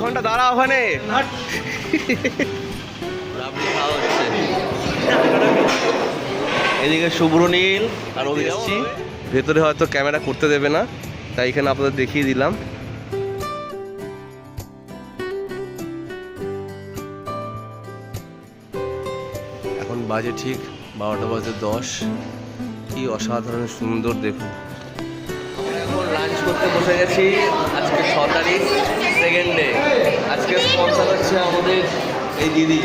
ঘন্টা দাঁড়া ওখানে। এদিকে শুভ্রনীল আর এসছি, ভেতরে হয়তো ক্যামেরা করতে দেবে না, তাই এখানে আপনাদের দেখিয়ে দিলাম। এখন বাজে ঠিক 12:10। কি অসাধারণ সুন্দর দেখুন। আমরা এখন লাঞ্চ করতে বসে গেছি। আজকে 6 তারিখ, সেকেন্ড ডে। আজকে স্পন্সর হচ্ছে আমাদের এই দিদি।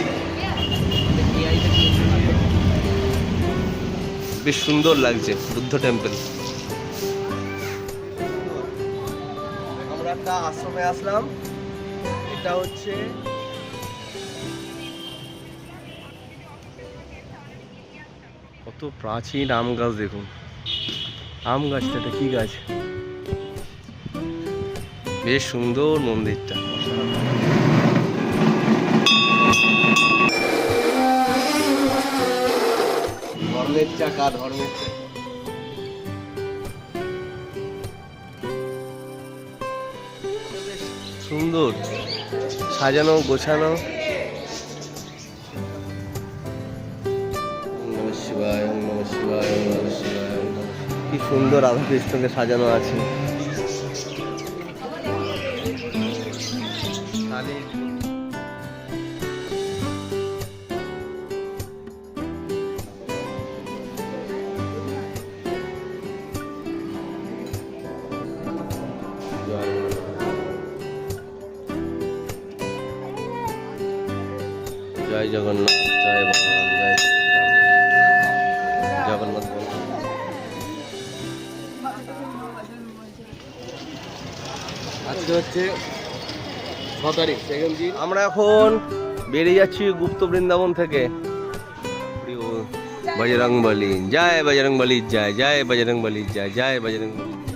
বেশ সুন্দর লাগছে বুদ্ধ টেম্পল। আমরা একটা আশ্রমে আসলাম, এটা হচ্ছে কত প্রাচীন আম গাছ। দেখুন আম গাছটা, এটা কি গাছ? বেশ সুন্দর মন্দিরটা। ধর্মের চাকা, ধর্মের চাকা। সুন্দর সাজানো গোছানো। শিবায় নমঃ শিবায় নমঃ শিবায়। কি সুন্দর রাধা কৃষ্ণকে সাজানো আছে। জয় জগন্নাথ, জয় বলরাম, জয় জগন্নাথ। আজকে হচ্ছে 6 তারিখ, সেকেন্ড দিন। আমরা এখন বেরিয়ে যাচ্ছি গুপ্ত বৃন্দাবন থেকে। বজরংবলী জয়, বজরংবলী জয়, জয় বজরংবলী জয়, জয় বজরংবলী জয়।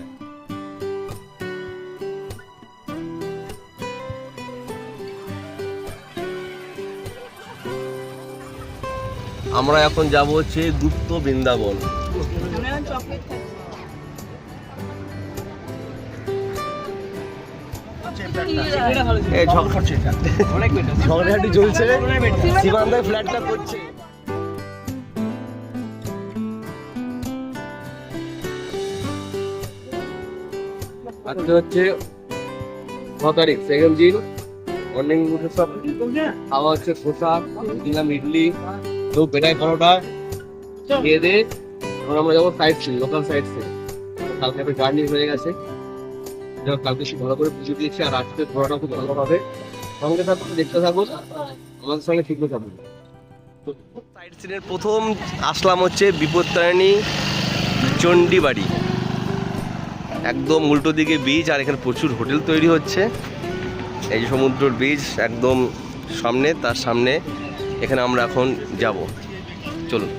আমরা এখন যাব হচ্ছে গুপ্ত বৃন্দাবন। ঝগড়াঝাটি চলছে, সীমান্তের ফ্ল্যাটটা করছে। আজকে হচ্ছে 6 তারিখ, সেকেন্ড দিন। মর্নিং উঠে সব খাওয়া হচ্ছে, খোসা দিলাম, ইডলি, তো পেটাই পরোটা খেয়ে দিয়ে এখন আমরা যাবো sightseeing, local sightseeing. কালকে একটা জার্নি হয়ে গেছে, কালকে ভালো করে পুজো দিয়েছি, আর আজকে ঘোরাটা খুব ভালো হবে। সঙ্গে থাকুন, দেখতে থাকুন, আমাদের সঙ্গে ঠিকই থাকুন। সাইড সিনের প্রথম আসলাম হচ্ছে বিপত্তারিণী চণ্ডীবাড়ি। একদম উল্টো দিকে বীজ, আর এখানে প্রচুর হোটেল তৈরি হচ্ছে। এই যে সমুদ্রের বীজ একদম সামনে, তার সামনে এখানে আমরা এখন যাব। চলুন।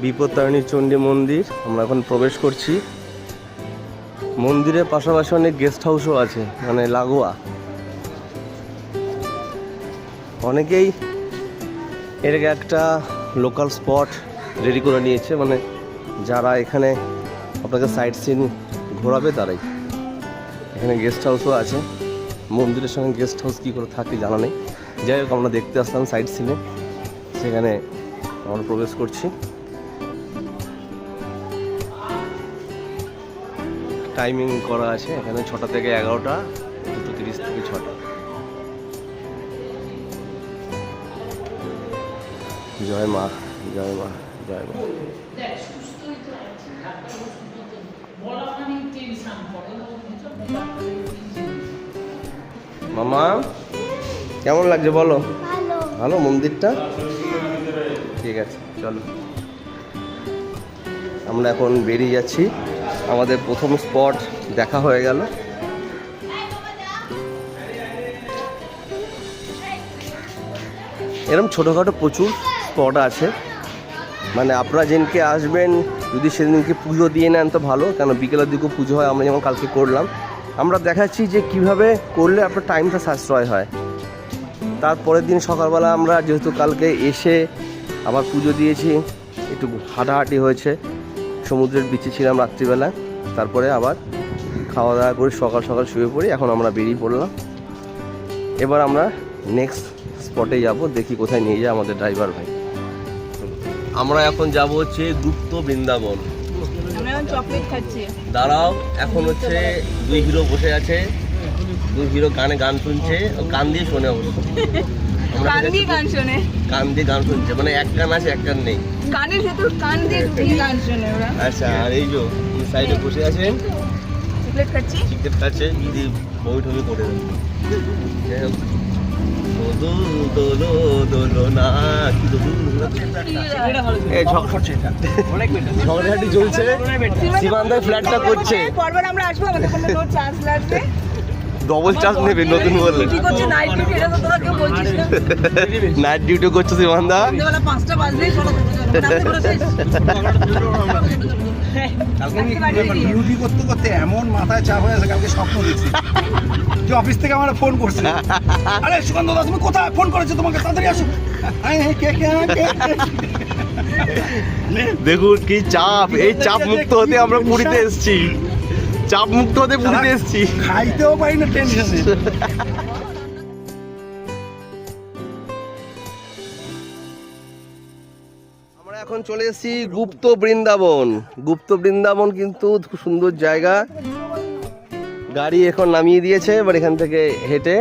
বিপত্তারিণী চণ্ডী মন্দির আমরা এখন প্রবেশ করছি। মন্দিরের পাশাপাশি অনেক গেস্ট হাউসও আছে, মানে লাগোয়া। অনেকেই এটাকে একটা লোকাল স্পট রেডি করে নিয়েছে, মানে যারা এখানে আপনাকে সাইট সিন ঘোরাবে তারাই। এখানে গেস্ট হাউসও আছে। মন্দিরের সঙ্গে গেস্ট হাউস কী করে থাকে জানা নেই। যাই হোক, আমরা দেখতে আসলাম সাইট সিনে, সেখানে আমরা প্রবেশ করছি। টাইমিং করা আছে এখানে 6টা থেকে 11টা, 2:30 থেকে 6টা। জয় মা, জয় মা, জয় মা। মামা কেমন লাগছে বলো? ভালো মন্দিরটা? ঠিক আছে, চলো আমরা এখন বেরিয়ে যাচ্ছি। আমাদের প্রথম স্পট দেখা হয়ে গেল। এরকম ছোটোখাটো প্রচুর স্পট আছে, মানে আপনারা যেদিনকে আসবেন যদি সেদিনকে পুজো দিয়ে নেন তো ভালো, কেন বিকেলের দিকেও পুজো হয়। আমরা যেমন কালকে করলাম, আমরা দেখাচ্ছি যে কিভাবে করলে আপনার টাইমটা সাশ্রয় হয়। তারপরের দিন সকালবেলা আমরা যেহেতু কালকে এসে আবার পুজো দিয়েছি, একটু হাঁটাহাঁটি হয়েছে, সমুদ্রের বিচে ছিলাম রাত্রিবেলা, তারপরে আবার খাওয়া দাওয়া করে সকাল সকাল শুয়ে পড়ি। এখন আমরা বেরিয়ে পড়লাম। এবার আমরা নেক্সট স্পটে যাব, দেখি কোথায় নিয়ে যায় আমাদের ড্রাইভার ভাই। আমরা এখন যাব হচ্ছে গুপ্ত বৃন্দাবন। দাঁড়াও, এখন হচ্ছে দুই হিরো বসে আছে, দুই হিরো গান শুনছে, কান দিয়ে শোনে অবশ্য, কান দিয়ে গান শুনছে, মানে এক কান আছে এক কান নেই, কানের ভেতর কান দিয়ে গান শোনে ওরা। আচ্ছা, আর এই যে সাইডে বসে আছেন চিকেট খাচ্ছে, যদি বই টমি করে দেন। ঝগড়াঝাটি চলছে, সীমান্তের ফ্ল্যাটটা করছে, ডবল চার্জ নেবে নতুন বললে। নাইট ডিউটি করছে সীমান্দা। ডিউটি করতে করতে এমন মাথায় চাপ হয়ে আছে, কালকে স্বপ্ন দেখছি যে অফিস থেকে আমার ফোন করছে, আরে সুকান্ত দাদা তুমি কোথায়, ফোন করেছে তোমাকে, তাড়াতাড়ি আসো। দেখুন কি চাপ, এই চাপ মুক্ত হতে আমরা পুরীতে এসেছি, চাপ মুক্ত হতে পুরীতে এসেছি, খাইতেও পারি না টেনশনে। আমরা এখন চলে এসেছি গুপ্ত বৃন্দাবন। গুপ্ত বৃন্দাবন কিন্তু খুব সুন্দর জায়গা। গাড়ি এখন নামিয়ে দিয়েছে, এবার এখান থেকে হেঁটে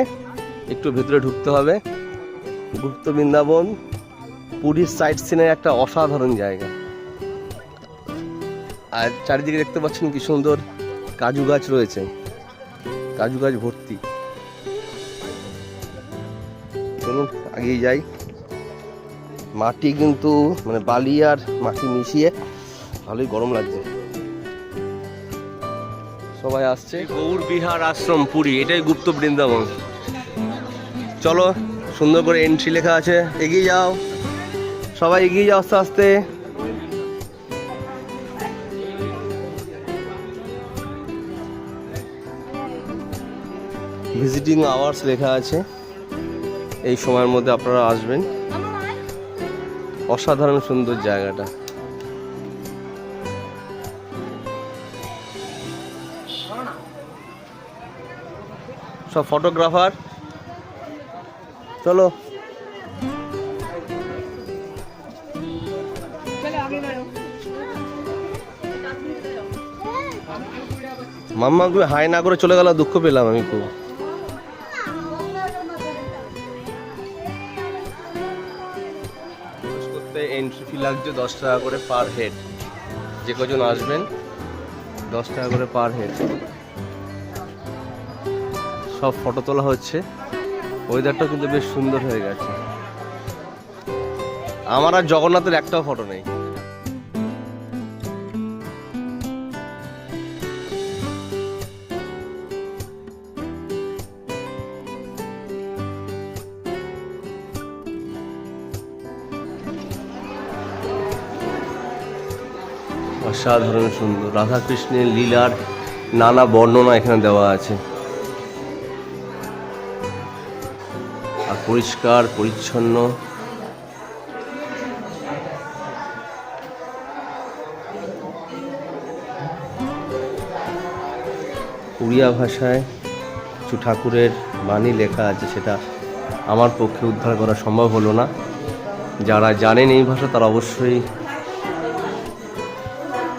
একটু ভেতরে ঢুকতে হবে। গুপ্ত বৃন্দাবন পুরীর সাইট সিনের একটা অসাধারণ জায়গা। আর চারিদিকে দেখতে পাচ্ছেন কি সুন্দর কাজু গাছ রয়েছে, কাজু গাছ ভর্তি। চলুন আগেই যাই। মাটি কিন্তু মানে বালি আর মাটি মিশিয়ে ভালোই গরম লাগছে। সবাই আসছে। গৌর বিহার আশ্রম পুরী, এটাই গুপ্ত বৃন্দাবন। চলো, সুন্দর করে এন্ট্রি লেখা আছে, এগিয়ে যাও সবাই, এগিয়ে যাও আস্তে আস্তে। ভিজিটিং আওয়ার্স লেখা আছে, এই সময়ের মধ্যে আপনারা আসবেন। অসাধারণ সুন্দর জায়গাটা। সব ফটোগ্রাফার, চলো। মাম্মা তুমি হাই না করে চলে গেল, দুঃখ পেলাম আমি খুব। এন্ট্রি ফি লাগছে 10 টাকা করে পার হেড। যে কজন আসবেন 10 টাকা করে পার হেড। সব ফটো তোলা হচ্ছে। ওয়েদারটা কিন্তু বেশ সুন্দর হয়ে গেছে। আমার আর জগন্নাথের একটাও ফটো নেই। অসাধারণ সুন্দর রাধা কৃষ্ণের লীলার নানা বর্ণনা এখানে দেওয়া আছে। আর পরিষ্কার পরিচ্ছন্ন। উড়িয়া ভাষায় কিছু ঠাকুরের বাণী লেখা আছে, সেটা আমার পক্ষে উদ্ধার করা সম্ভব হলো না। যারা জানেন এই ভাষা তারা অবশ্যই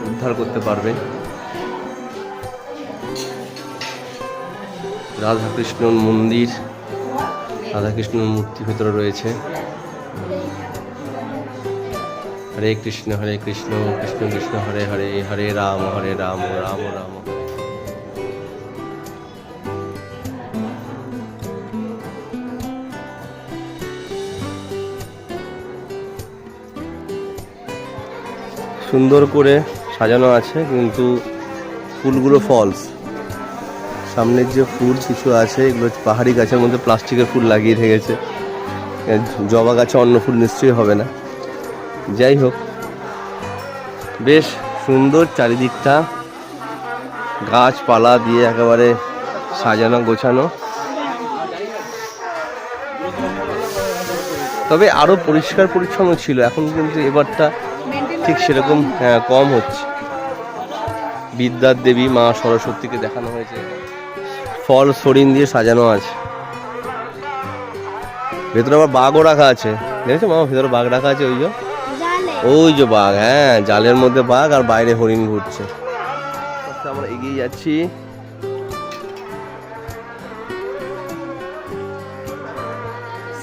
উদ্ধার করতে পারবে। রাধাকৃষ্ণ মন্দির, রাধাকৃষ্ণ মূর্তি ভেতরে রয়েছে। হরে কৃষ্ণ কৃষ্ণ কৃষ্ণ হরে হরে, হরে রাম রাম রাম। সুন্দর করে সাজানো আছে, কিন্তু ফুলগুলো ফলস। সামনের যে ফুল কিছু আছে এগুলো পাহাড়ি গাছের মধ্যে প্লাস্টিকের ফুল লাগিয়ে রেখেছে। জবা গাছে অন্য ফুল নিশ্চয়ই হবে না। যাই হোক, বেশ সুন্দর চারিদিকটা, গাছপালা দিয়ে একেবারে সাজানো গোছানো। তবে আরো পরিষ্কার পরিচ্ছন্ন ছিল, এখন কিন্তু এবারটা ঠিক সেরকম কম হচ্ছে। বিদ্যার দেবী মা সরস্বতীকে দেখানো হয়েছে। ফল হরিণ দিয়ে সাজানো আছে। ভেতরে আবার বাঘও রাখা আছে, দেখেছো মামা? ভেতরে বাঘ রাখা আছে, ওই যে ওই যে বাঘ, হ্যাঁ জালের মধ্যে বাঘ আর বাইরে হরিণ ঘুরছে। আমরা এগিয়ে যাচ্ছি।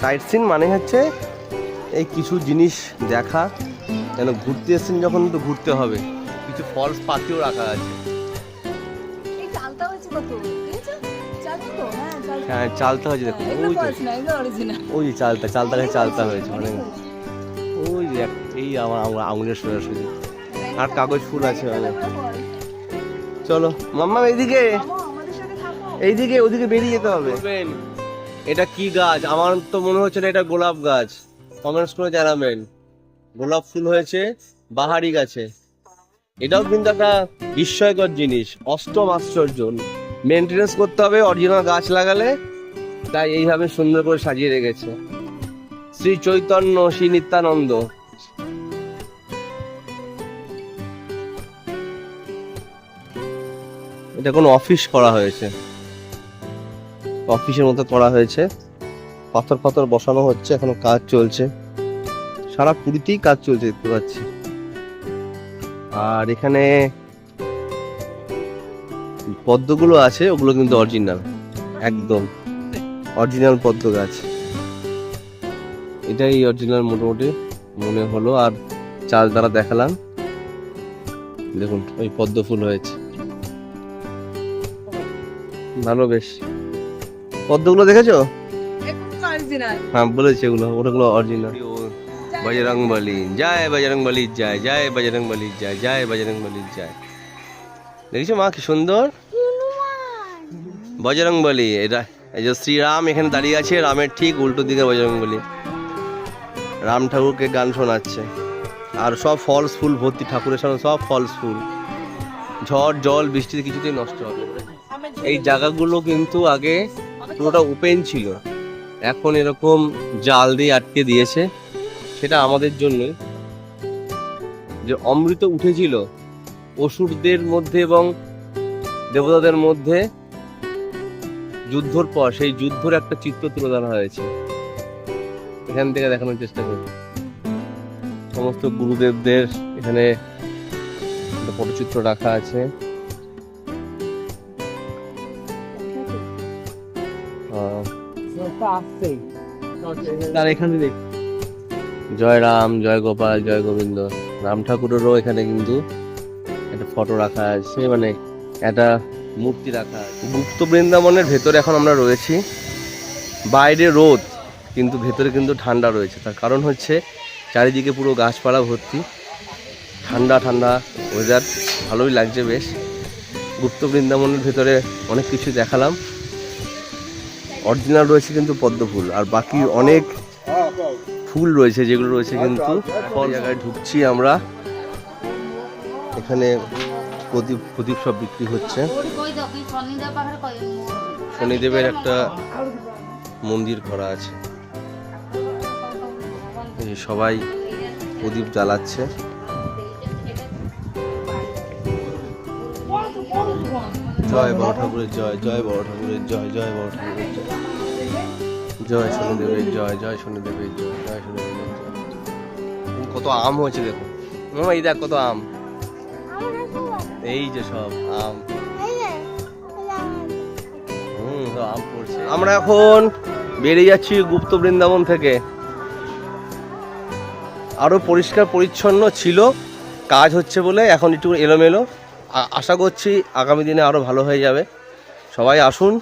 সাইট সিন মানে হচ্ছে এই কিছু জিনিস দেখা, যেন ঘুরতে এসেছেন যখন তো ঘুরতে হবে। কিছু ফলস পাখিও রাখা আছে। হ্যাঁ চালতা হয়েছে, দেখুন ওই যে চালতা গাছে চালতা হয়েছে মানে ওই যে এই আমার আঙুলের সোজাসুজি। আর কাগজ ফুল আছে অনেক। চলো মাম্মা এইদিকে, এইদিকে, ওদিকে বেরিয়ে যেতে হবে। এটা কি গাছ? আমার তো মনে হচ্ছে না এটা গোলাপ গাছ। কমেন্টস করে জানাবেন। গোলাপ ফুল হয়েছে বাহারি গাছে। এটাও কিন্তু একটা বিস্ময়কর জিনিস, অষ্টম আশ্চর্য। মেনটেনেন্স করতে হবে অরিজিনাল গাছ লাগালে, তাই এইভাবে সুন্দর করে সাজিয়ে রেখেছে। শ্রী চৈতন্য, শ্রী নিত্যানন্দ। এটা কোনো অফিস করা হয়েছে, অফিসের মতো করা হয়েছে। পাথর পাথর বসানো হচ্ছে, এখনো কাজ চলছে। সারা পুরীতেই কাজ চলছে দেখতে পাচ্ছি। আর এখানে পদ্মগুলো আছে, ওগুলো কিন্তু অরিজিনাল, একদম অরিজিনাল পদ্ম গাছ। এটাই অরিজিনাল মোটামুটি মনে হলো। আর চাল দ্বারা দেখালাম, দেখুন ওই পদ্ম ফুল হয়েছে ভালো। বেশ পদ্মগুলো দেখেছো? হ্যাঁ বলেছে ওগুলো অরিজিনাল। বজরংবলী জয়, বজরংবলী জয়, জয় বজরংবলী জয়, জয় বজরংবলী জয়। দেখেছো মা কি সুন্দর বজরংবলী। এটা এই যে শ্রীরাম এখানে দাঁড়িয়ে আছে, রামের ঠিক উল্টো দিকে বজরংবলী। রাম ঠাকুরকে গান শোনাচ্ছে। আর সব ফলস ফুল ভর্তি, ঠাকুরের সামনে সব ফলস ফুল। ঝড় জল বৃষ্টিতে কিছুতেই নষ্ট হবে। এই জায়গাগুলো কিন্তু আগে পুরোটা ওপেন ছিল, এখন এরকম জাল দিয়ে আটকে দিয়েছে। সেটা আমাদের জন্যই, যে অমৃত উঠেছিল অসুরদের মধ্যে এবং দেবতাদের মধ্যে যুদ্ধর পর, সেই যুদ্ধর একটা চিত্র তুলে ধরা হয়েছে। এখান থেকে দেখানোর চেষ্টা করি। সমস্ত গুরুদেবদের এখানে একটা পটচিত্র রাখা আছে। তার এখানে দেখ জয় রাম, জয় গোপাল, জয় গোবিন্দ। রাম ঠাকুরেরও এখানে কিন্তু একটা ফটো রাখা আছে, মানে একটা মূর্তি রাখা আছে। গুপ্ত বৃন্দাবনের ভেতরে এখন আমরা রয়েছি। বাইরে রোদ, কিন্তু ভেতরে কিন্তু ঠান্ডা রয়েছে। তার কারণ হচ্ছে চারিদিকে পুরো গাছপালা ভর্তি, ঠান্ডা ঠান্ডা ওয়েদার, ভালোই লাগছে বেশ। গুপ্ত বৃন্দাবনের ভেতরে অনেক কিছু দেখালাম। অরিজিনাল রয়েছে কিন্তু পদ্ম ফুল, আর বাকি অনেক ফুল রয়েছে যেগুলো রয়েছে কিন্তু ফল। জায়গায় ঢুকছি আমরা, এখানে প্রদীপ প্রদীপ সব বিক্রি হচ্ছে। শনিদেবের একটা মন্দির করা আছে, সবাই প্রদীপ জ্বালাচ্ছে। জয় বড় ঠাকুরের জয়, জয় বড় ঠাকুরের জয়, জয় বড় ঠাকুরের জয়, জয় শনিদেবের জয়, জয় শনিদেবের জয়, জয় শনিদেবের জয়। কত আম হয়েছে দেখো মামা, এই দেখ কত আম। এই যে সব আম, আম পড়ছে। আমরা এখন বেরিয়ে যাচ্ছি গুপ্ত বৃন্দাবন থেকে। আরো পরিষ্কার পরিচ্ছন্ন ছিল, কাজ হচ্ছে বলে এখন একটু এলোমেলো। আশা করছি আগামী দিনে আরো ভালো হয়ে যাবে। সবাই আসুন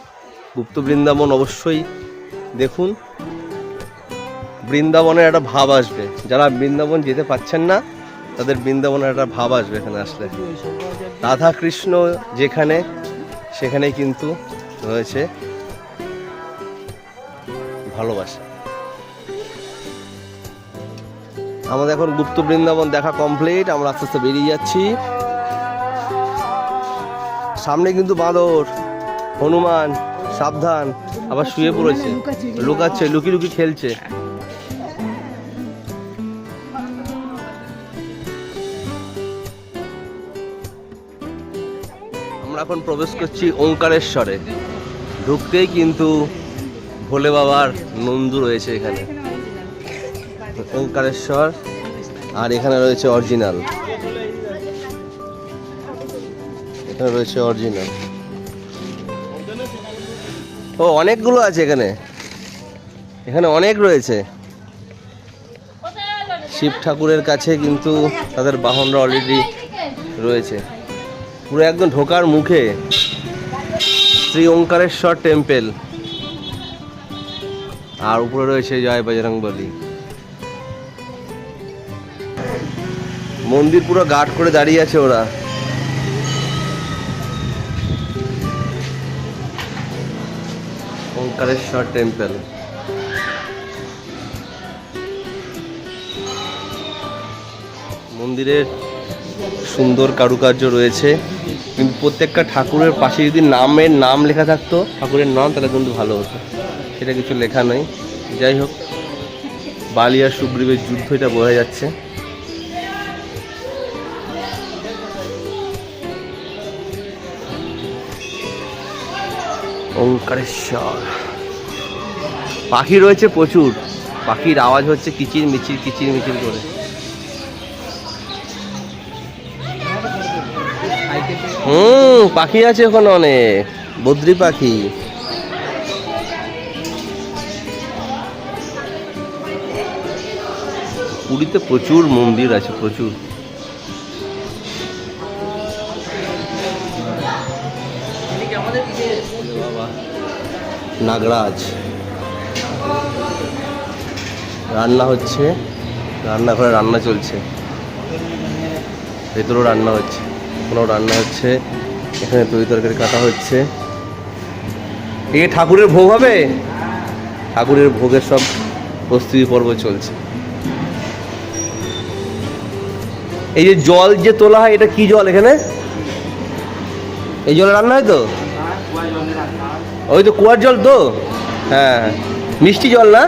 গুপ্ত বৃন্দাবন, অবশ্যই দেখুন। বৃন্দাবনের একটা ভাব আসবে, যারা বৃন্দাবন যেতে পারছেন না তাদের বৃন্দাবনের একটা ভাব আসবে এখানে আসলে। রাধা কৃষ্ণ যেখানে, সেখানে কিন্তু রয়েছে ভালোবাসা। আমাদের এখন গুপ্ত বৃন্দাবন দেখা কমপ্লিট। আমরা আস্তে আস্তে বেরিয়ে যাচ্ছি। সামনে কিন্তু বাঁদর, হনুমান, সাবধান। আবার শুয়ে পড়েছে, লুকাচ্ছে, লুকি লুকি খেলছে। আমরা এখন প্রবেশ করছি ওঙ্কারেশ্বরে। ঢুকতেই কিন্তু ভোলে বাবার নন্দু রয়েছে এখানে, ওঙ্কারেশ্বর। আর এখানে রয়েছে অরিজিনাল, এখানে রয়েছে অরিজিনাল। ও অনেকগুলো আছে এখানে, এখানে অনেক রয়েছে। শিব ঠাকুরের কাছে কিন্তু তাদের বাহনরা অলরেডি রয়েছে। পুরো একদম ঢোকার মুখে শ্রী ওঙ্কারেশ্বর টেম্পল, আর উপরে রয়েছে জয় বজরংবলী। মন্দির পুরো গার্ড করে দাঁড়িয়ে আছে ওরা। ওঙ্কারেশ্বর টেম্পল। মন্দিরের সুন্দর কারুকার্য রয়েছে, কিন্তু প্রত্যেকটা ঠাকুরের পাশে যদি নাম লেখা থাকতো, ঠাকুরের নাম, তাহলে কিন্তু ভালো হতো। সেটা কিছু লেখা নেই। যাই হোক, বালি আর সুগ্রীবের যুদ্ধ, এটা বোঝা যাচ্ছে। ওঙ্কারেশ্বর। পাখি রয়েছে প্রচুর, পাখির আওয়াজ হচ্ছে কিচির মিচির করে। পাখি আছে ওখানে অনেক, বদ্রি পাখি। পুরীতে প্রচুর মন্দির আছে, প্রচুর। নাগরাজ রান্না হচ্ছে, রান্নাঘরে রান্না চলছে, ভেতরেও রান্না হচ্ছে, ওখানেও রান্না হচ্ছে। এখানে তরি তরকারি কাটা হচ্ছে। এই ঠাকুরের ভোগ হবে, ঠাকুরের ভোগের সব প্রস্তুতি পর্ব চলছে। এই যে জল যে তোলা হয়, এটা কি জল? এখানে এই জলে রান্না হয় তো? ওই তো কুয়ার জল তো? হ্যাঁ, মিষ্টি জল না?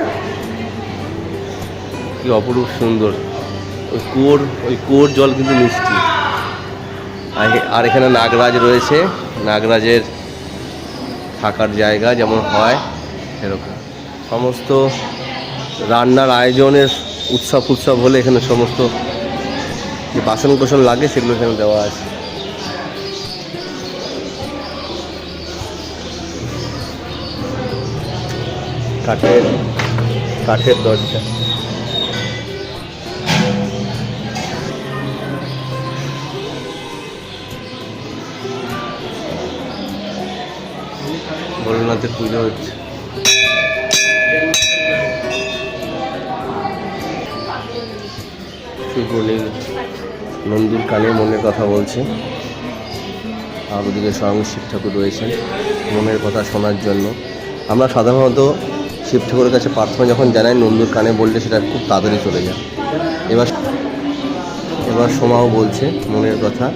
কি অপরূপ সুন্দর। ওই কুয়োর জল কিন্তু মিষ্টি। আর এখানে নাগরাজ রয়েছে, নাগরাজের থাকার জায়গা যেমন হয় এরকম। সমস্ত রান্নার আয়োজনের উৎসব হলে এখানে সমস্ত যে বাসন কোসন লাগে সেগুলো এখানে দেওয়া আছে। কাঠের দরজা। ভোলেনাথের পুজো হচ্ছে। সুবর্ণীল নন্দুর কানে মনের কথা বলছে, আর ওদিকে স্বয়ং শিব ঠাকুর রয়েছেন মনের কথা শোনার জন্য। আমরা সাধারণত শিব ঠাকুরের কাছে প্রার্থনা যখন জানাই, নন্দুর কানে বললে সেটা খুব তাড়াতাড়ি চলে যায়। এবার সোমাও বলছে মনের কথা।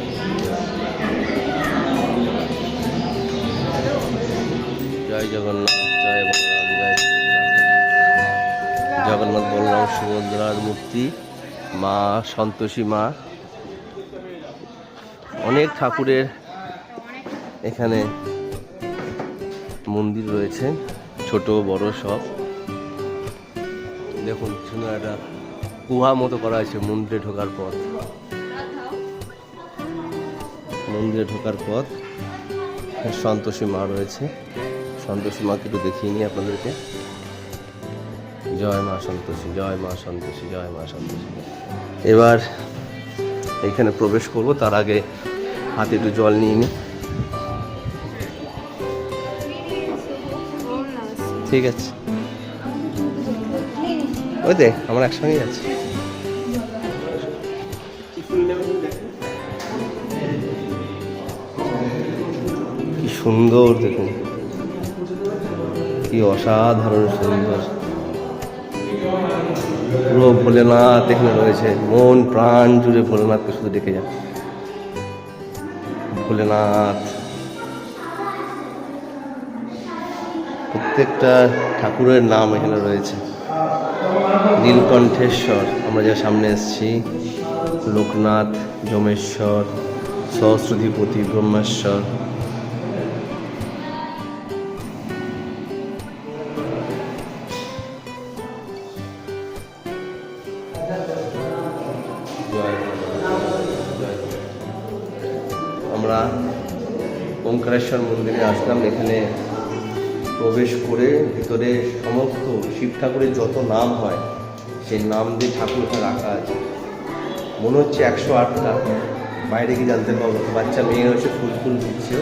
জয় জগন্নাথ, জয় বলরাম, জয় জগন্নাথ বলরাম সুভদ্রার মূর্তি, মা সন্তোষী মা। অনেক ঠাকুরের এখানে মন্দির রয়েছে, ছোট বড় সব। দেখুন সুন্দর একটা গুহা মতো করা হয়েছে মন্দিরে ঢোকার পথ। মন্দিরে ঢোকার পথ সন্তোষী মা রয়েছে। সন্তোষী মাকে একটু দেখিয়ে নিই আপনাদেরকে। জয় মা সন্তোষী, জয় মা সন্তোষী, জয় মা সন্তোষী। এবার এখানে প্রবেশ করব, তার আগে হাতে একটু জল নিয়ে নিই। ঠিক আছে, ওই দেখ আমরা একসঙ্গেই আছি। কি সুন্দর দেখুন, কি অসাধারণ সুন্দর। পুরো ভোলেনাথ এখানে রয়েছে, মন প্রাণ জুড়ে ভোলেনাথকে শুধু ডেকে যায়। ভোলেনাথ প্রত্যেকটা ঠাকুরের নাম এখানে রয়েছে। নীলকণ্ঠেশ্বর আমরা যা সামনে এসেছি, লোকনাথ, যমেশ্বর, সহস্রধিপতি, ব্রহ্মেশ্বর, ওঙ্কারেশ্বর মন্দিরে আসলাম। এখানে প্রবেশ করে ভিতরে সমস্ত শিব ঠাকুরের যত নাম হয় সেই নাম দিয়ে ঠাকুরটা রাখা আছে। মনে হচ্ছে 108টা, বাইরে গিয়ে জানতে পারবো। বাচ্চা মেয়ে হচ্ছে ফুল দিচ্ছে,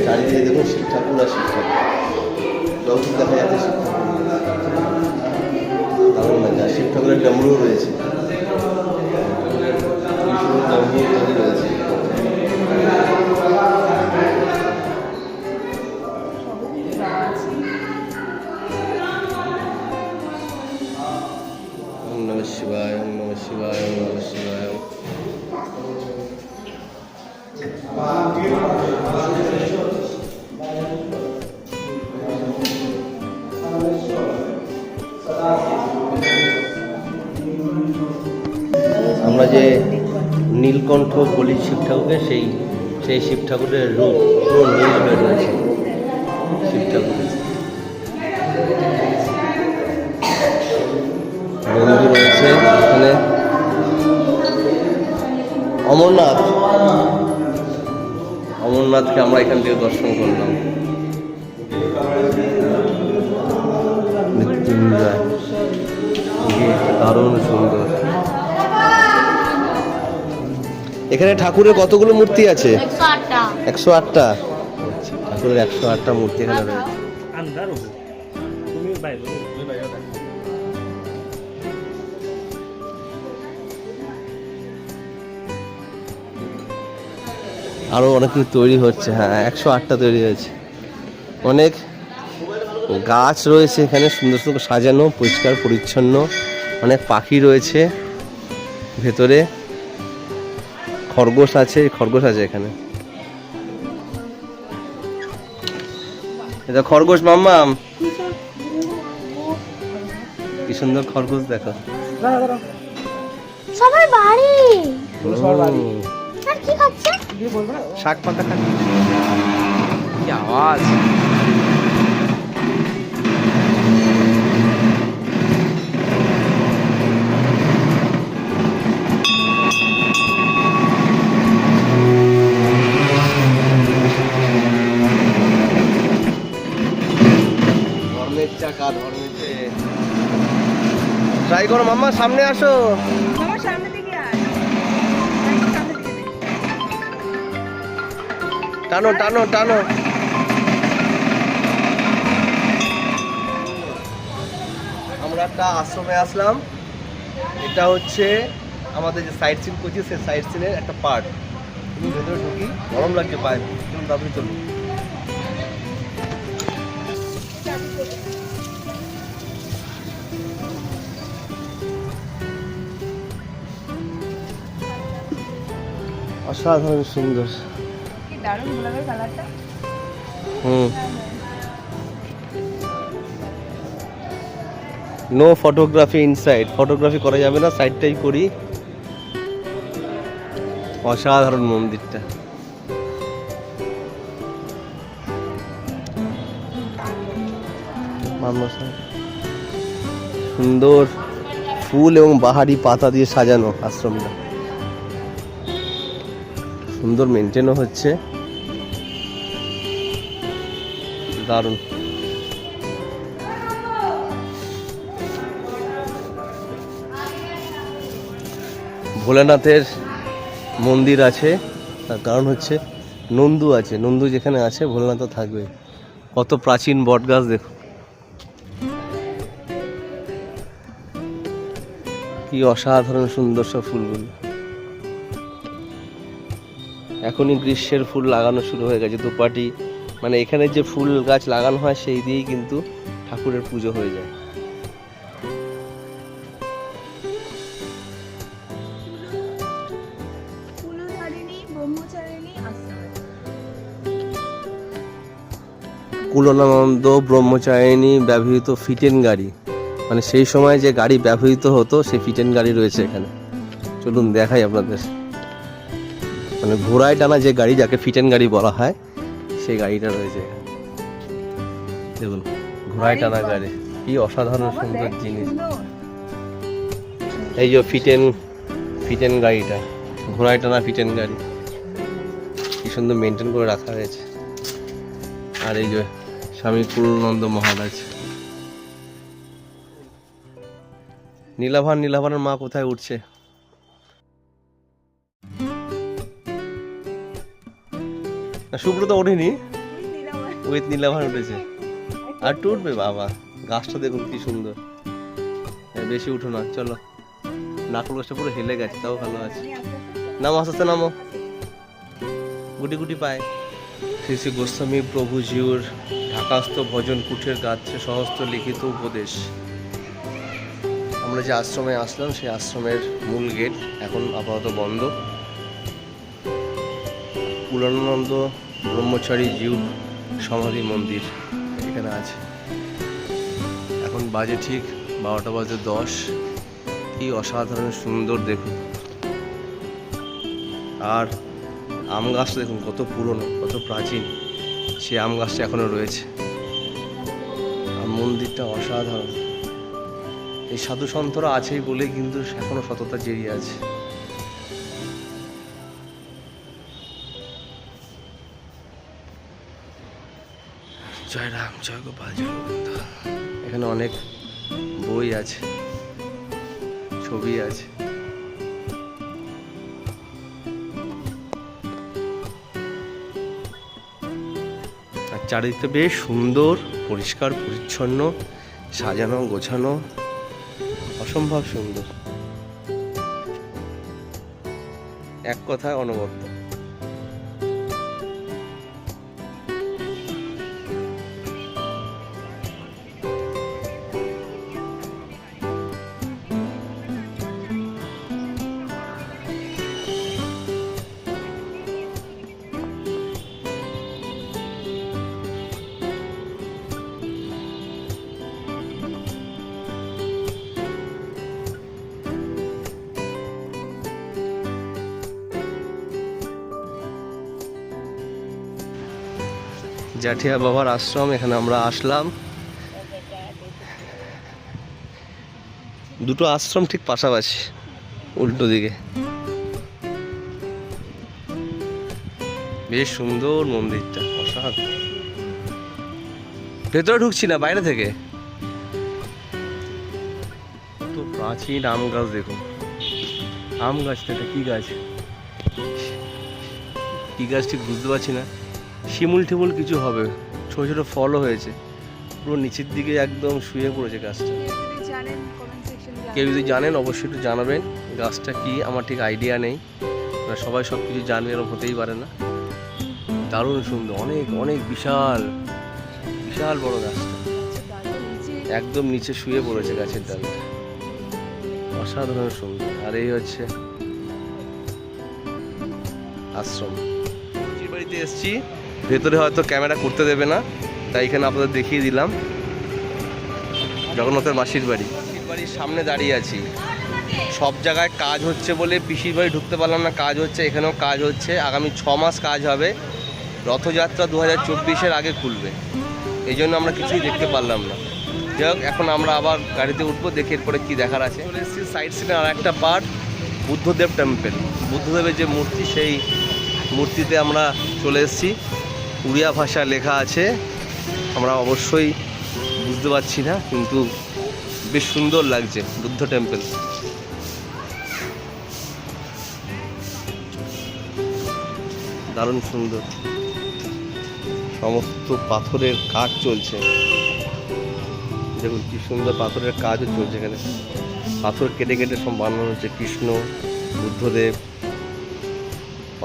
চারিদিকে দেখুন শিব ঠাকুর আর শিব ঠাকুর, যত দেখা যাচ্ছে শিব ঠাকুর। দারুণ না, যা শিব ঠাকুরের ডমরু রয়েছে, ডমরু রয়েছে। ওম নমঃ শিবায়, ওম নমঃ শিবায়, ওম নমঃ শিবায়। আমরা যে নীলকণ্ঠ বলি শিব ঠাকুরকে, সেই শিব ঠাকুরের রূপ পুরো নীল হয়ে রয়েছে শিব ঠাকুরের। মন্দির রয়েছে এখানে অমরনাথকে আমরা এখান থেকে দর্শন করলাম। মৃত্যুঞ্জয় দারুণ সুন্দর। এখানে ঠাকুরের কতগুলো মূর্তি আছে? 108টা। ঠাকুরের 108টা মূর্তি এখানে রয়েছে। আরো অনেক কিছু তৈরি হচ্ছে। হ্যাঁ, 108টা তৈরি হয়েছে। অনেক গাছ রয়েছে এখানে, সুন্দর সুন্দর সাজানো, পরিষ্কার পরিচ্ছন্ন। অনেক পাখি রয়েছে ভেতরে, খরগোশ আছে এখানে। এটা খরগোশ মাম্মাম, কি সুন্দর খরগোশ দেখো। সবার বাড়ি আর কি খাচ্ছে? শাক পাতা খাচ্ছে। কি আওয়াজ! ধর্মের চাকা, ধর্মের ট্রাই করো মাম্মা, সামনে আসো। টানো টানো টানো। আমরা একটা আশ্রমে আসলাম। এটা হচ্ছে আমাদের যে সাইট সিন করছি, সেই সাইট সিনের একটা পার্ট। তুমি ভেতরে ঢুকি, গরম লাগছে পায়ে, চলুন তাড়াতাড়ি চলুন। অসাধারণ সুন্দর। নো ফটোগ্রাফি ইনসাইড, ফটোগ্রাফি করা যাবে না, সাইডটাই করি। অসাধারণ মন্দিরটা। সুন্দর ফুল এবং বাহারি পাতা দিয়ে সাজানো আশ্রমটা, সুন্দর মেনটেনও হচ্ছে, দারুণ। ভোলেনাথের মন্দির আছে, তার কারণ হচ্ছে নন্দু আছে। নন্দু যেখানে আছে ভোলেনাথও থাকবে। কত প্রাচীন বটগাছ দেখো, কি অসাধারণ সুন্দর সব ফুলগুলো। এখনই গ্রীষ্মের ফুল লাগানো শুরু হয়ে গেছে, দুপাটি। মানে এখানে যে ফুল গাছ লাগানো হয় সেই দিয়েই কিন্তু ঠাকুরের পুজো হয়ে যায়। কুলানন্দ ব্রহ্মচারিণী ব্যবহৃত ফিটেন গাড়ি, মানে সেই সময় যে গাড়ি ব্যবহৃত হতো সেই ফিটেন গাড়ি রয়েছে এখানে। চলুন দেখাই আপনাদের। মানে ঘোড়ায় টানা যে গাড়ি, যাকে ফিটেন গাড়ি বলা হয়, সেই গাড়িটা রয়েছে এখানে। দেখুন, ঘোড়ায় টানা গাড়ি, কি অসাধারণ সুন্দর জিনিস। এই যে ফিটেন গাড়িটা, ঘোড়ায় টানা ফিটেন গাড়ি, কি সুন্দর মেনটেন করে রাখা হয়েছে। আর এই যে স্বামী পূর্ণানন্দ মহারাজ। নীলাভানের মা কোথায় উঠছে? সুব্রত ওঠেনি, উইথ নীলাভান উঠেছে। আর একটু উঠবে বাবা, গাছটা দেখুন কি সুন্দর। বেশি উঠো না, চলো। নারকেল গাছটা পুরো হেলে গেছে, তাও ভালো আছে। নামো, আস্তে আস্তে নামো, গুটি গুটি পায়। শ্রী শ্রী গোস্বামী প্রভুজিউর ঢাকাস্থ ভজন কুঠের গাত্রে সহস্ত লিখিত উপদেশ। আমরা যে আশ্রমে আসলাম সেই আশ্রমের মূল গেট এখন আপাতত বন্ধ। পূর্ণানন্দ ব্রহ্মচারী জিউ সমাধি মন্দির এখানে আছে। এখন বাজে ঠিক 12:10। কি অসাধারণ সুন্দর দেখুন। আর আম গাছটা দেখুন কত পুরনো, কত প্রাচীন। সেই আম গাছটা এখনো রয়েছে। আর মন্দিরটা অসাধারণ। এই সাধু সন্তরা আছেই বলে কিন্তু এখনো সততা জেরিয়ে আছে। জয় রাম, জয় গোপাল, জয় গোবিন্দ। এখানে অনেক বই আছে, ছবি আছে। আর চারিদিকটা বেশ সুন্দর, পরিষ্কার পরিচ্ছন্ন, সাজানো গোছানো, অসম্ভব সুন্দর। এক কথায় অনবদ্য। জাঠিয়া বাবার আশ্রম, এখানে আমরা আসলাম। দুটো আশ্রম ঠিক পাশাপাশি, উল্টো দিকে। বেশ সুন্দর মন্দিরটা, অসাধারণ। ভেতরে ঢুকছি না, বাইরে থেকে। তো প্রাচীন আম গাছ দেখুন। আম গাছটা এটা কি গাছ, কি গাছ ঠিক বুঝতে পারছি না। শিমুল টিমুল কিছু হবে, ছোট ছোট ফলও হয়েছে। পুরো নিচের দিকে একদম শুয়ে পড়েছে গাছটা। কেউ যদি জানেন অবশ্যই একটু জানাবেন গাছটা কি। আমার ঠিক আইডিয়া নেই, সবাই সব কিছু জানবে এরকম হতেই পারে না। দারুণ সুন্দর, অনেক অনেক বিশাল বিশাল বড় গাছটা। একদম নিচে শুয়ে পড়েছে গাছের ডালটা, অসাধারণ সুন্দর। আর এই হচ্ছে আশ্রম। বাড়িতে এসছি, ভেতরে হয়তো ক্যামেরা করতে দেবে না, তাই এখানে আপনাদের দেখিয়ে দিলাম। জগন্নাথের মাসির বাড়ি, মাসির বাড়ির সামনে দাঁড়িয়ে আছি। সব জায়গায় কাজ হচ্ছে বলে পিসির বাড়ি ঢুকতে পারলাম না। কাজ হচ্ছে, এখানেও কাজ হচ্ছে। আগামী 6 মাস কাজ হবে। রথযাত্রা 2024-এর আগে খুলবে, এই জন্য আমরা কিছুই দেখতে পারলাম না। যাই হোক, এখন আমরা আবার গাড়িতে উঠবো, দেখে এরপরে কী দেখার আছে। চলে এসেছি সাইড সিনের আর একটা পার্ট, বুদ্ধদেব টেম্পল। বুদ্ধদেবের যে মূর্তি, সেই মূর্তিতে আমরা চলে এসেছি। উড়িয়া ভাষা লেখা আছে, আমরা অবশ্যই বুঝতে পারছি না, কিন্তু বেশ সুন্দর লাগছে বুদ্ধ টেম্পল। দারুণ সুন্দর, সমস্ত পাথরের কাজ চলছে। দেখুন কি সুন্দর পাথরের কাজও চলছে এখানে। পাথর কেটে কেটে সব বানানো হচ্ছে। কৃষ্ণ, বুদ্ধদেব,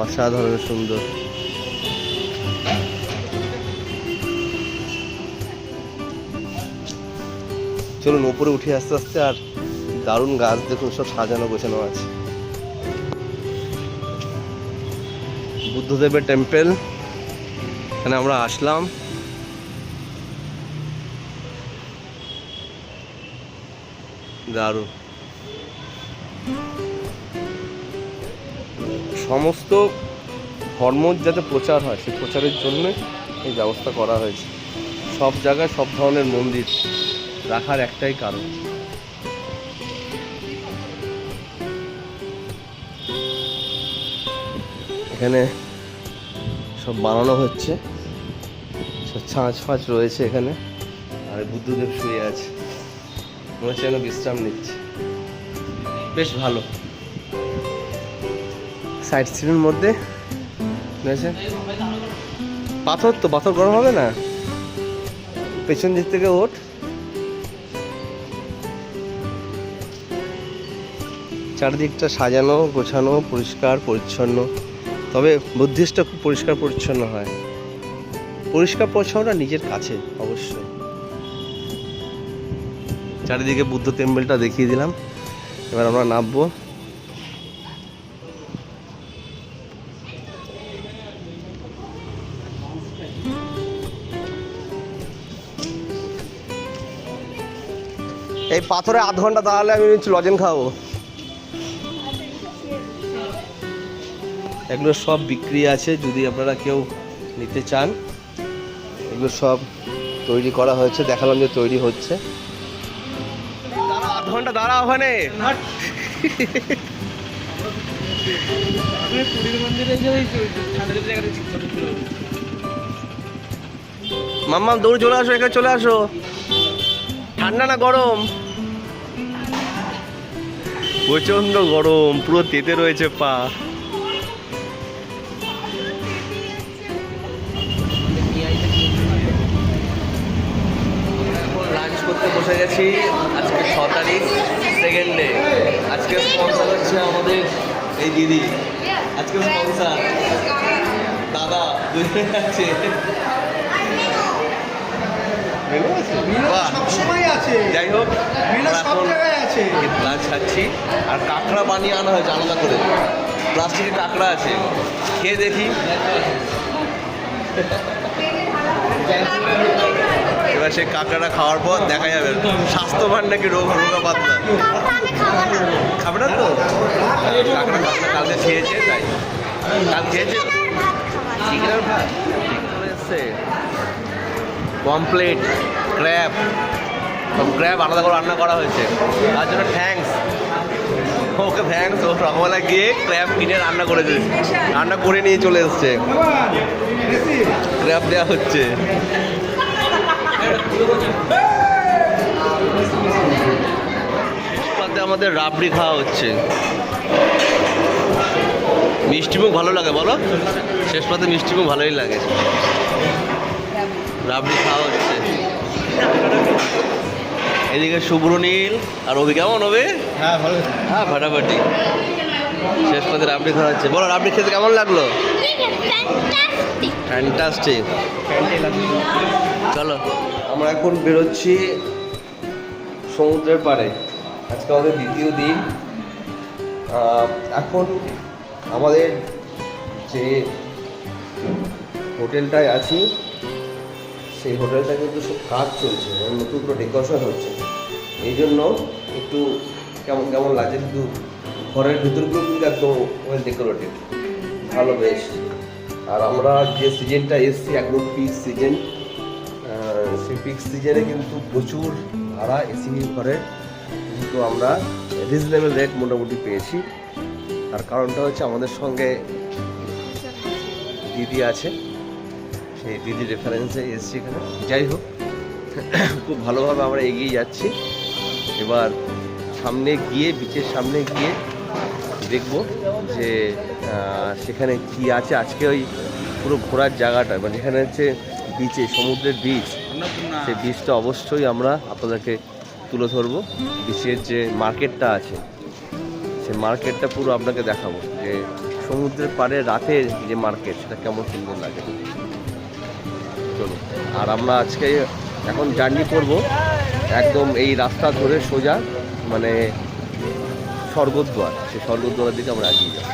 অসাধারণ সুন্দর। চলুন উপরে উঠে আস্তে আস্তে। আর দারুণ গাছ দেখুন, সব সাজানো গোছানো আছে। বুদ্ধদেবের টেম্পল, এখানে আমরা আসলাম। দারুণ। সমস্ত ধর্ম যাতে প্রচার হয়, সেই প্রচারের জন্য এই ব্যবস্থা করা হয়েছে। সব জায়গায় সব ধরনের মন্দির রাখার একটাই কারণ। এখানে সব বানানো হচ্ছে, সব ছাঁচ ফাঁচ রয়েছে এখানে। আর বুদ্ধদেব শুয়ে আছে, মনে হচ্ছে যেন বিশ্রাম নিচ্ছে। বেশ ভালো সাইড সিনের মধ্যে রয়েছে। পাথর তো, পাথর গরম হবে না? পেছন দিক থেকে ওঠ। চারিদিকটা সাজানো গোছানো পরিষ্কার পরিচ্ছন্ন, তবে বুদ্ধিস্টটা খুব পরিষ্কার পরিচ্ছন্ন হয়। পরিষ্কার পরিচ্ছন্নটা নিজের কাছে অবশ্যই। চারিদিকে বুদ্ধ টেম্পলটা দেখিয়ে দিলাম, এবার আমরা নামবো। এই পাথরে আধ ঘন্টা দাঁড়ালে আমি লজেন খাবো। এগুলো সব বিক্রি আছে, যদি আপনারা কেউ নিতে চান। এগুলো সব তৈরি করা হয়েছে, দেখালাম যে তৈরি হচ্ছে। আধ ঘন্টা দাঁড়া ওখানে। মাম্মা দৌড়ে চলে আসো, এখানে চলে আসো। ঠান্ডা না গরম? প্রচন্ড গরম, পুরো তেতে রয়েছে পা। লাঞ্চ করতে বসে গেছি। আজকে 6 তারিখ, সেকেন্ড ডে। আজকে স্পন্সর হচ্ছে আমাদের এই দিদি। আজকে স্পন্সর দাদা দুজনে আছে। সবসময় আছে, যাই হোক, সব জায়গায় আছে। লাঞ্চ খাচ্ছি। আর কাঁকড়া বানিয়ে আনা হয়েছে আলাদা করে, প্লাস্টিকের কাঁকড়া আছে। খেয়ে দেখি। এবার সেই কাঁকড়াটা খাওয়ার পর দেখা যাবে স্বাস্থ্যবান নাকি রোগা পাতলা। খাবে না তো? কাঁকড়া কালকে খেয়েছে, তাই কাল খেয়েছে। চিকেনের ভাত এসছে, পমপ্লেট, ক্র্যাব, সব ক্র্যাব আলাদা করে রান্না করা হয়েছে। তার জন্য থ্যাঙ্কস ওকে, থ্যাঙ্কস। ও সকালবেলা গিয়ে ক্র্যাব কিনে রান্না করে দিয়েছে, রান্না করে নিয়ে চলে এসছে। ক্র্যাব দেওয়া হচ্ছে। আমাদের রাবড়ি খাওয়া হচ্ছে। মিষ্টিমুখ ভালো লাগে বলো? শেষ পাতে মিষ্টিমুখ ভালোই লাগে। রাবড়ি খাওয়া হচ্ছে। এদিকে শুভ্রনীল আর অভি। কেমন হবে? হ্যাঁ ভালো। হ্যাঁ ফাটাফাটি। শেষ পাতে রাবড়ি খাওয়া হচ্ছে। বলো রাবড়ি খেতে কেমন লাগলো? ফ্যান্টাস্টিক। চলো আমরা এখন বেরোচ্ছি সমুদ্রের পাড়ে। আজকে আমাদের দ্বিতীয় দিন। এখন আমাদের যে হোটেলটায় আছি, সেই হোটেলটা কিন্তু সব কাজ চলছে, নতুন করে ডেকোরেশন হচ্ছে। এই জন্য একটু কেমন কেমন লাগছে, কিন্তু ঘরের ভিতরগুলো কিন্তু একদম ওয়েল ডেকোরেটেড, ভালো বেশ। আর আমরা যে সিজনটা এসছি একদম পিক সিজন, সেই পিক সিজনে কিন্তু প্রচুর ভাড়া এসি ঘরে, কিন্তু আমরা রিজনেবল রেট মোটামুটি পেয়েছি। তার কারণটা হচ্ছে আমাদের সঙ্গে দিদি আছে, সেই দিদি রেফারেন্সে এসছি এখানে। যাই হোক, খুব ভালোভাবে আমরা এগিয়ে যাচ্ছি। এবার সামনে গিয়ে, বিচের সামনে গিয়ে দেখব যে সেখানে কি আছে। আজকে ওই পুরো ঘোরার জায়গাটা, মানে যেখানে হচ্ছে বিচে, সমুদ্রের বিচ, সেই বিচটা অবশ্যই আমরা আপনাদেরকে তুলে ধরবো। বিচের যে মার্কেটটা আছে, সেই মার্কেটটা পুরো আপনাকে দেখাবো, যে সমুদ্রের পাড়ে রাতের যে মার্কেট, সেটা কেমন সুন্দর লাগে। চলুন। আর আমরা আজকে এখন জার্নি করব একদম এই রাস্তা ধরে সোজা, মানে স্বর্গদ্বার, সেই স্বর্গদ্বারের দিকে আমরা এগিয়ে যাব।